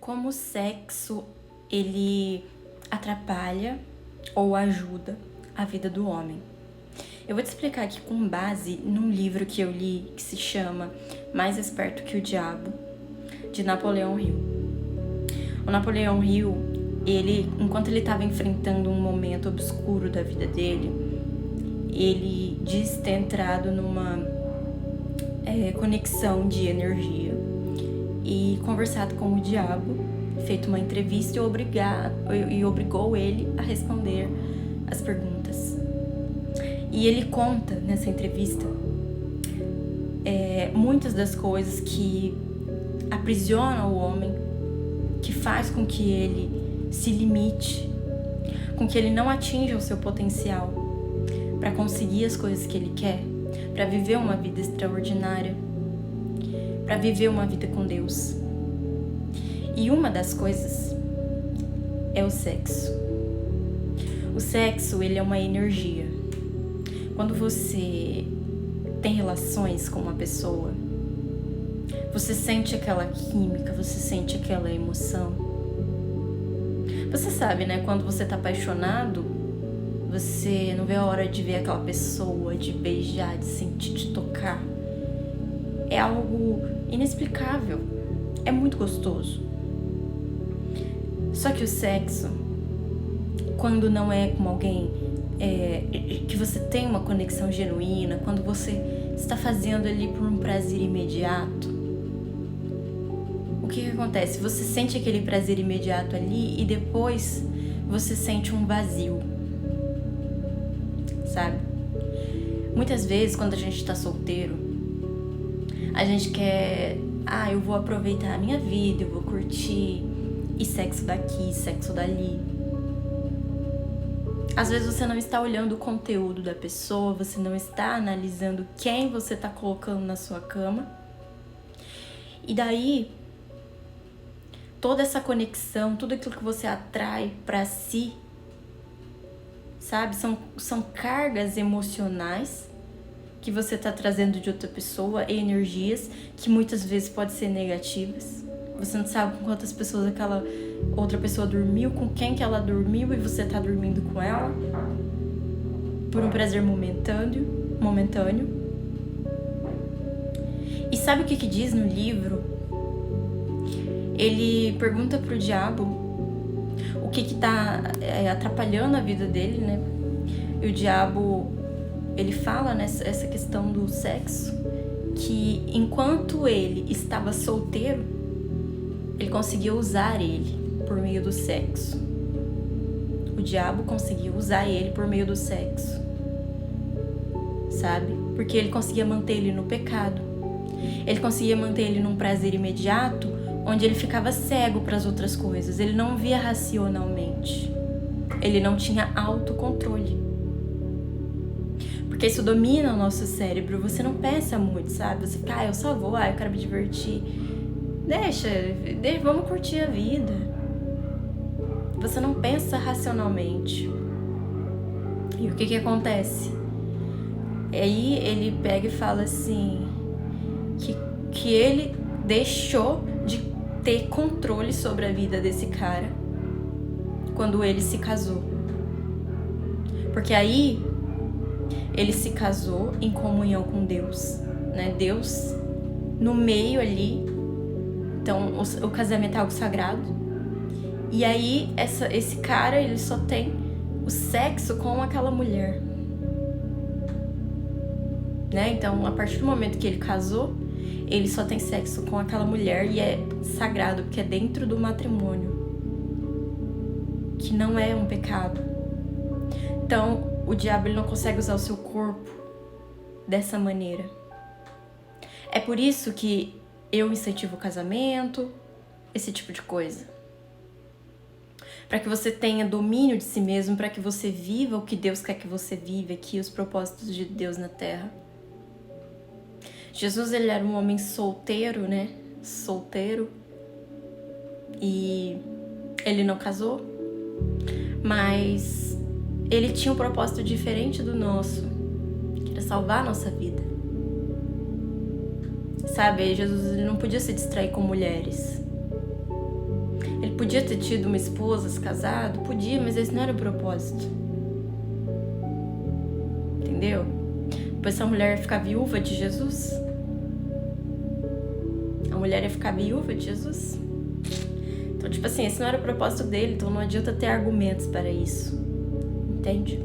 como o sexo ele atrapalha ou ajuda a vida do homem. Eu vou te explicar aqui com base num livro que eu li que se chama Mais Esperto que o Diabo, de Napoleão Hill. O Napoleão Hill, enquanto ele estava enfrentando um momento obscuro da vida dele, ele diz ter entrado numa conexão de energia e conversado com o diabo, feito uma entrevista e obrigou ele a responder as perguntas. E ele conta nessa entrevista muitas das coisas que aprisionam o homem, que faz com que ele se limite, com que ele não atinja o seu potencial para conseguir as coisas que ele quer, para viver uma vida extraordinária, para viver uma vida com Deus. E uma das coisas é o sexo. O sexo, ele é uma energia. Quando você tem relações com uma pessoa, você sente aquela química, você sente aquela emoção. Você sabe, né? Quando você tá apaixonado, você não vê a hora de ver aquela pessoa, de beijar, de sentir, de tocar. É algo inexplicável. É muito gostoso. Só que o sexo, quando não é com alguém que você tem uma conexão genuína, quando você está fazendo ali por um prazer imediato, o que acontece? Você sente aquele prazer imediato ali e depois você sente um vazio, sabe? Muitas vezes, quando a gente está solteiro, a gente quer, eu vou aproveitar a minha vida, eu vou curtir, e sexo daqui, sexo dali. Às vezes você não está olhando o conteúdo da pessoa, você não está analisando quem você está colocando na sua cama. E daí, toda essa conexão, tudo aquilo que você atrai para si, sabe? São cargas emocionais que você está trazendo de outra pessoa, energias que muitas vezes podem ser negativas. Você não sabe com quantas pessoas aquela outra pessoa dormiu, com quem que ela dormiu e você tá dormindo com ela por um prazer momentâneo. E sabe o que diz no livro? Ele pergunta pro diabo o que tá atrapalhando a vida dele, né? E o diabo, ele fala nessa questão do sexo, que enquanto ele estava solteiro, ele conseguia usar ele por meio do sexo. O diabo conseguia usar ele por meio do sexo, sabe? Porque ele conseguia manter ele no pecado. Ele conseguia manter ele num prazer imediato, onde ele ficava cego para as outras coisas. Ele não via racionalmente. Ele não tinha autocontrole. Porque isso domina o nosso cérebro. Você não pensa muito, sabe? Você fica, eu só vou, eu quero me divertir. Deixa, vamos curtir a vida. Você não pensa racionalmente. E o que acontece? Aí ele pega e fala assim, que ele deixou de ter controle sobre a vida desse cara quando ele se casou. Porque aí ele se casou em comunhão com Deus, né? Deus no meio ali. Então, o casamento é algo sagrado. E aí, esse cara, ele só tem o sexo com aquela mulher. Né? Então, a partir do momento que ele casou, ele só tem sexo com aquela mulher e é sagrado, porque é dentro do matrimônio. Que não é um pecado. Então, o diabo ele não consegue usar o seu corpo dessa maneira. É por isso que eu incentivo o casamento, esse tipo de coisa. Para que você tenha domínio de si mesmo, para que você viva o que Deus quer que você viva aqui, os propósitos de Deus na terra. Jesus, ele era um homem solteiro, né? Solteiro. E ele não casou, mas ele tinha um propósito diferente do nosso, que era salvar a nossa vida. Sabe, Jesus ele não podia se distrair com mulheres. podia ter tido uma esposa, se casado? Podia, mas esse não era o propósito. Entendeu? Depois essa mulher ia ficar viúva de Jesus? A mulher ia ficar viúva de Jesus? Então, tipo assim, esse não era o propósito dele, então não adianta ter argumentos para isso. Entende?